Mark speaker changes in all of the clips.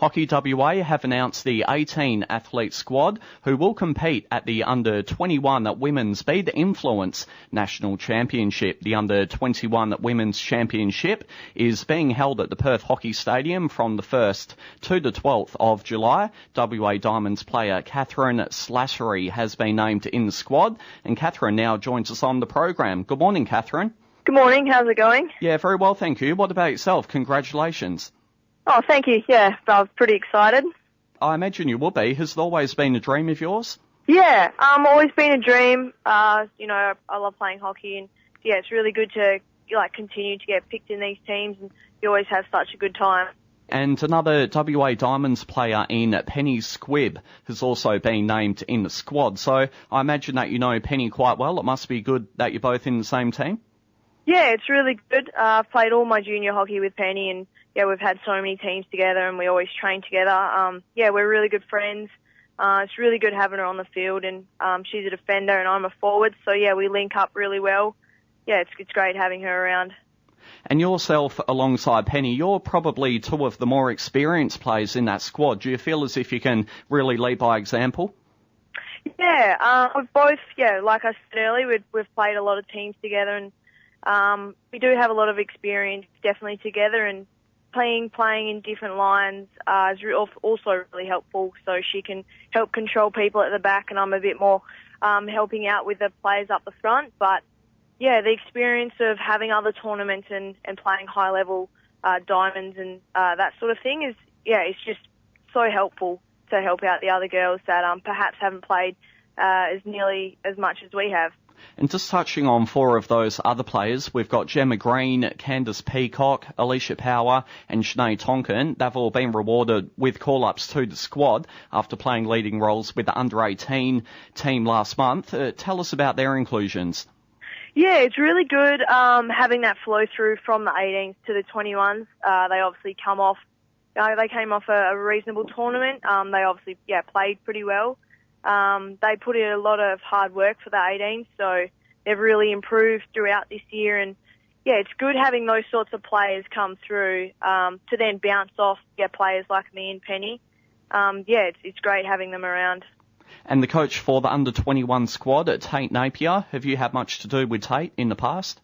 Speaker 1: Hockey WA have announced the 18 athlete squad who will compete at the Under-21 Women's Be the Influence National Championship. The Under-21 Women's Championship is being held at the Perth Hockey Stadium from the 1st to the 12th of July. WA Diamonds player Kathryn Slattery has been named in the squad, and Kathryn now joins us on the program. Good morning, Kathryn.
Speaker 2: Good morning. How's it going?
Speaker 1: Yeah, very well, thank you. What about yourself? Congratulations.
Speaker 2: Oh, thank you. Yeah, I was pretty excited.
Speaker 1: I imagine you will be. Has it always been a dream of yours?
Speaker 2: Yeah, always been a dream. I love playing hockey, and yeah, it's really good to continue to get picked in these teams, and you always have such a good time.
Speaker 1: And another WA Diamonds player in Penny Squibb has also been named in the squad. So I imagine that you know Penny quite well. It must be good that you're both in the same team.
Speaker 2: Yeah, it's really good. I've played all my junior hockey with Penny, and yeah, we've had so many teams together, and we always train together. Yeah, we're really good friends. It's really good having her on the field, and she's a defender and I'm a forward, so yeah, we link up really well. Yeah, it's great having her around.
Speaker 1: And yourself alongside Penny, you're probably two of the more experienced players in that squad. Do you feel as if you can really lead by example?
Speaker 2: Yeah, we've both, like I said earlier, we've played a lot of teams together, and we do have a lot of experience definitely together, and playing in different lines is also really helpful, so she can help control people at the back, and I'm a bit more helping out with the players up the front. But yeah, the experience of having other tournaments and playing high-level diamonds and that sort of thing it's just so helpful to help out the other girls that perhaps haven't played as nearly as much as we have.
Speaker 1: And just touching on four of those other players, we've got Gemma Green, Candice Peacock, Alicia Power and Sinead Tonkin. They've all been rewarded with call-ups to the squad after playing leading roles with the Under-18 team last month. Tell us about their inclusions.
Speaker 2: Yeah, it's really good having that flow through from the 18s to the 21s. They obviously came off a reasonable tournament. They obviously played pretty well. They put in a lot of hard work for the 18s, so they've really improved throughout this year. And yeah, it's good having those sorts of players come through to then bounce off players like me and Penny. It's great having them around.
Speaker 1: And the coach for the Under-21 squad, Tate Napier, have you had much to do with Tate in the past?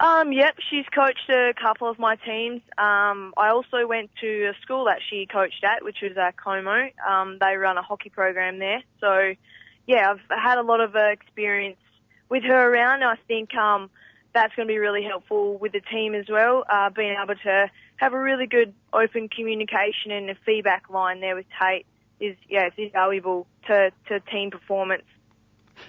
Speaker 2: Yep, she's coached a couple of my teams. I also went to a school that she coached at, which was Como. They run a hockey program there. So, yeah, I've had a lot of experience with her around. I think that's going to be really helpful with the team as well, being able to have a really good open communication and a feedback line there with Tate is invaluable to team performance.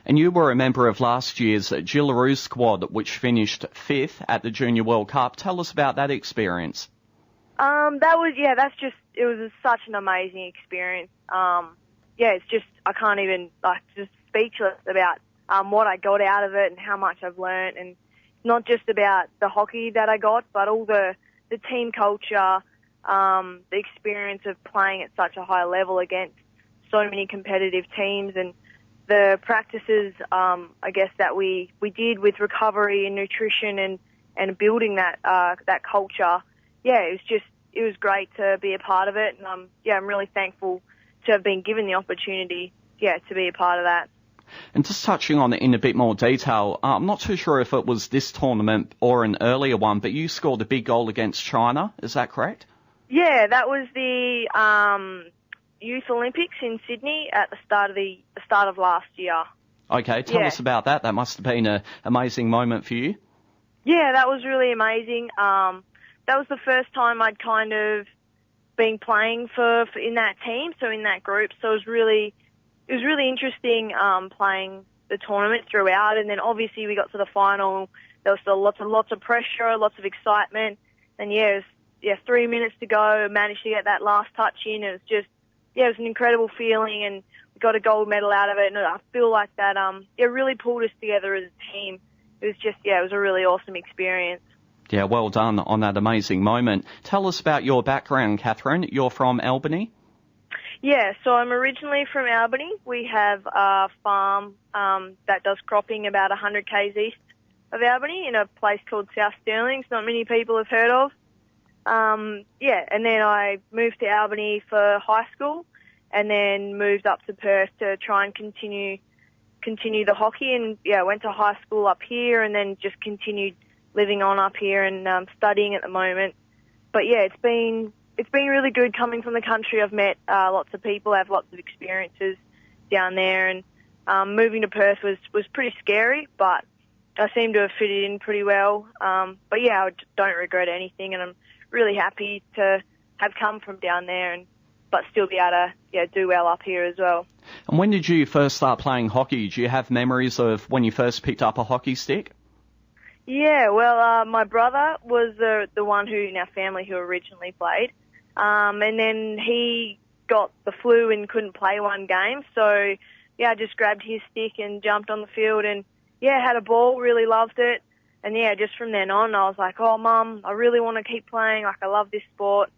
Speaker 1: And you were a member of last year's Gillaroos squad, which finished 5th at the Junior World Cup. Tell us about that experience. It was such an amazing experience. It's just, I can't even, just speechless about what I got out of it and how much I've learned. And not just about the hockey that I got, but all the team culture, the experience of playing at such a high level against so many competitive teams, and the practices, that we did with recovery and nutrition and building that culture. Yeah, it was great to be a part of it, and I'm really thankful to have been given the opportunity, to be a part of that. And just touching on it in a bit more detail, I'm not too sure if it was this tournament or an earlier one, but you scored a big goal against China. Is that correct? Yeah,
Speaker 2: that was the Youth Olympics in Sydney at the start of last year.
Speaker 1: Okay, tell us about that. That must have been an amazing moment for you.
Speaker 2: Yeah, that was really amazing. That was the first time I'd kind of been playing for in that team, so in that group. So it was really interesting playing the tournament throughout, and then obviously we got to the final. There was still lots of pressure, lots of excitement, and it was 3 minutes to go. Managed to get that last touch in. It was just it was an incredible feeling, and we got a gold medal out of it. And I feel like that it really pulled us together as a team. It was just it was a really awesome experience.
Speaker 1: Yeah, well done on that amazing moment. Tell us about your background, Kathryn. You're from Albany?
Speaker 2: Yeah, so I'm originally from Albany. We have a farm that does cropping about 100 k's east of Albany in a place called South Stirling. Not many people have heard of. and then I moved to Albany for high school, and then moved up to Perth to try and continue the hockey. And went to high school up here, and then just continued living on up here and studying at the moment. But it's been really good coming from the country. I've met lots of people, have lots of experiences down there, and moving to Perth was pretty scary, but I seem to have fitted in pretty well. I don't regret anything, and I'm really happy to have come from down there, but still be able to do well up here as well.
Speaker 3: And when did you first start playing hockey? Do you have memories of when you first picked up a hockey stick?
Speaker 2: Yeah, well, my brother was the one in our family who originally played, and then he got the flu and couldn't play one game, so I just grabbed his stick and jumped on the field and had a ball, really loved it. And just from then on, I was like, oh, Mum, I really want to keep playing. Like, I love this sport.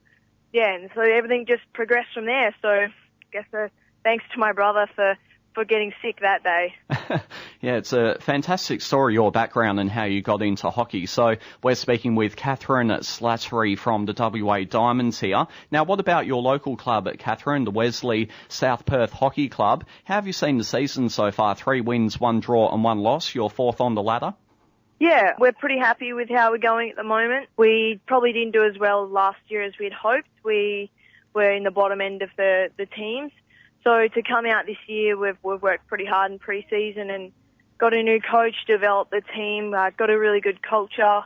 Speaker 2: And so everything just progressed from there. So I guess thanks to my brother for getting sick that day.
Speaker 3: It's a fantastic story, your background and how you got into hockey. So we're speaking with Kathryn Slattery from the WA Diamonds here. Now, what about your local club at Kathryn, the Wesley South Perth Hockey Club? How have you seen the season so far? 3 wins, 1 draw and 1 loss. You're 4th on the ladder.
Speaker 2: Yeah, we're pretty happy with how we're going at the moment. We probably didn't do as well last year as we'd hoped. We were in the bottom end of the teams. So to come out this year, we've worked pretty hard in pre-season and got a new coach, developed the team, got a really good culture.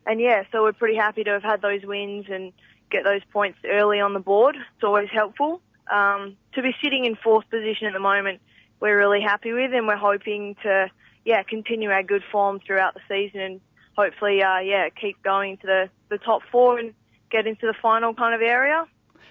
Speaker 2: And so we're pretty happy to have had those wins and get those points early on the board. It's always helpful. To be sitting in 4th position at the moment, we're really happy with, and we're hoping to continue our good form throughout the season and hopefully, keep going to the top 4 and get into the final kind of area.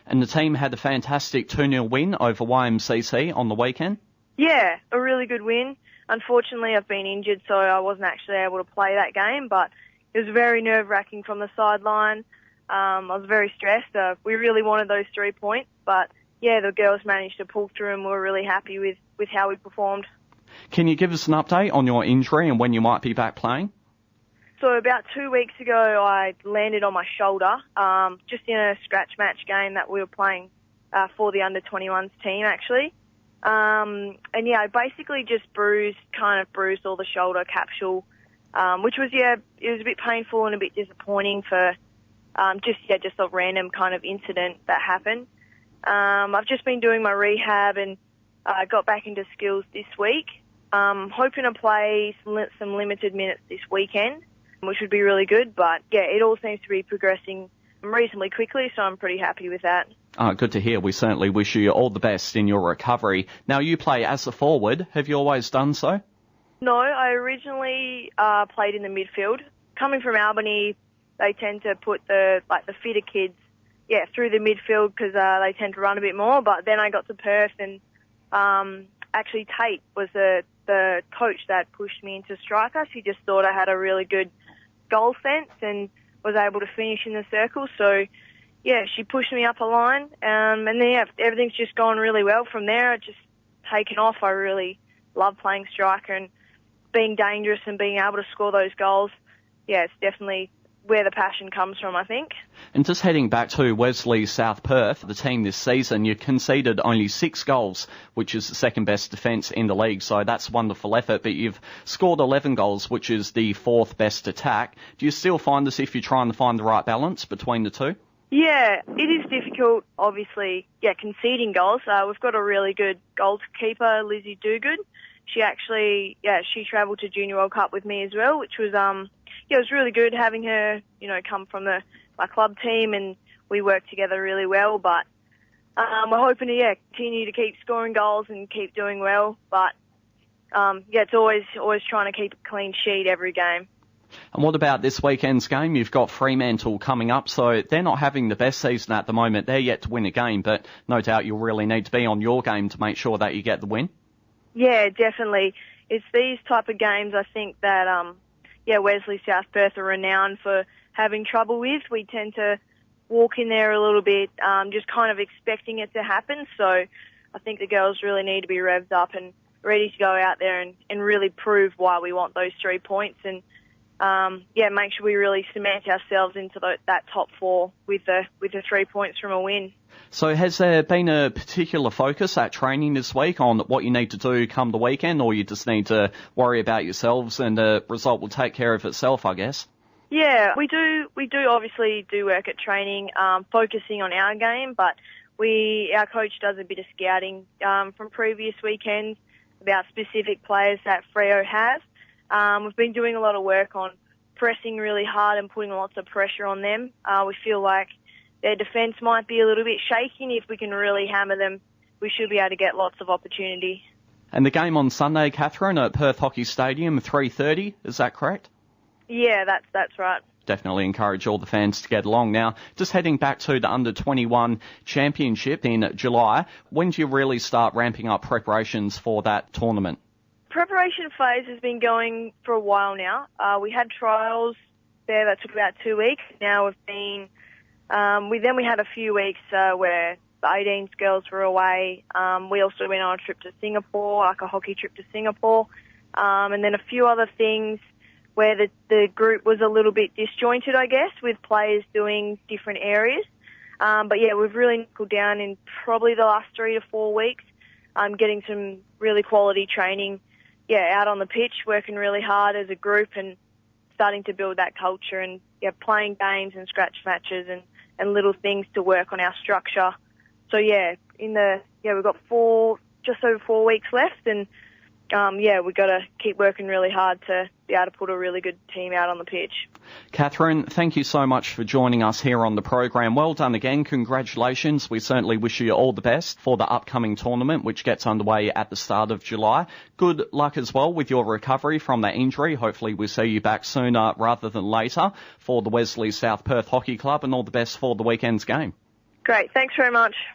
Speaker 3: And the team had a fantastic 2-0 win over YMCC on the weekend. Yeah,
Speaker 2: a really good win. Unfortunately, I've been injured, so I wasn't actually able to play that game, but it was very nerve-wracking from the sideline. I was very stressed. We really wanted those 3 points, but the girls managed to pull through, and we were really happy with how we performed.
Speaker 3: Can you give us an update on your injury and when you might be back playing?
Speaker 2: So about 2 weeks ago, I landed on my shoulder, just in a scratch match game that we were playing for the under-21s team, actually. I basically just bruised all the shoulder capsule, which was, it was a bit painful and a bit disappointing for just a random kind of incident that happened. I've just been doing my rehab and got back into skills this week. Hoping to play some limited minutes this weekend, which would be really good. But, it all seems to be progressing reasonably quickly, so I'm pretty happy with that.
Speaker 3: Good to hear. We certainly wish you all the best in your recovery. Now, you play as a forward. Have you always done so?
Speaker 2: No, I originally played in the midfield. Coming from Albany, they tend to put the fitter kids, through the midfield because they tend to run a bit more. But then I got to Perth and actually Tate was the coach that pushed me into striker. She just thought I had a really good goal sense and was able to finish in the circle. So, she pushed me up a line. And then, everything's just gone really well from there. It's just taken off. I really love playing striker and being dangerous and being able to score those goals. It's definitely where the passion comes from, I think.
Speaker 3: And just heading back to Wesley South Perth, the team this season, you conceded only 6 goals, which is the second best defence in the league, so that's a wonderful effort, but you've scored 11 goals, which is the 4th best attack. Do you still find this if you're trying to find the right balance between the two?
Speaker 2: Yeah, it is difficult, obviously, conceding goals. We've got a really good goalkeeper, Lizzie Dugood. She actually, she travelled to Junior World Cup with me as well, which was, it was really good having her, come from my club team, and we worked together really well. But we're hoping to, continue to keep scoring goals and keep doing well. But, it's always trying to keep a clean sheet every game.
Speaker 3: And what about this weekend's game? You've got Fremantle coming up, so they're not having the best season at the moment. They're yet to win a game, but no doubt you'll really need to be on your game to make sure that you get the win.
Speaker 2: Yeah, definitely. It's these type of games, I think, that Wesley South Perth are renowned for having trouble with. We tend to walk in there a little bit, just kind of expecting it to happen. So I think the girls really need to be revved up and ready to go out there and really prove why we want those 3 points. And make sure we really cement ourselves into that top four with the 3 points from a win.
Speaker 3: So has there been a particular focus at training this week on what you need to do come the weekend, or you just need to worry about yourselves and the result will take care of itself, I guess?
Speaker 2: Yeah, we do obviously do work at training, focusing on our game, but our coach does a bit of scouting from previous weekends about specific players that Freo has. We've been doing a lot of work on pressing really hard and putting lots of pressure on them. We feel like their defence might be a little bit shaky, and if we can really hammer them, we should be able to get lots of opportunity.
Speaker 3: And the game on Sunday, Kathryn, at Perth Hockey Stadium, 3:30, is that correct?
Speaker 2: Yeah, that's right.
Speaker 3: Definitely encourage all the fans to get along. Now, just heading back to the Under-21 Championship in July, when do you really start ramping up preparations for that tournament?
Speaker 2: Preparation phase has been going for a while now. We had trials there that took about 2 weeks. Now we've been, we had a few weeks where the 18s girls were away. We also went on a trip to Singapore, like a hockey trip to Singapore, and then a few other things where the group was a little bit disjointed, I guess, with players doing different areas. But yeah, we've really knuckled down in probably the last 3 to 4 weeks, getting some really quality training, out on the pitch, working really hard as a group and starting to build that culture and playing games and scratch matches and little things to work on our structure. So we've got just over 4 weeks left, and we've got to keep working really hard to be able to put a really good team out on the pitch.
Speaker 3: Kathryn, thank you so much for joining us here on the program. Well done again. Congratulations. We certainly wish you all the best for the upcoming tournament, which gets underway at the start of July. Good luck as well with your recovery from that injury. Hopefully we'll see you back sooner rather than later for the Wesley South Perth Hockey Club, and all the best for the weekend's game.
Speaker 2: Great. Thanks very much.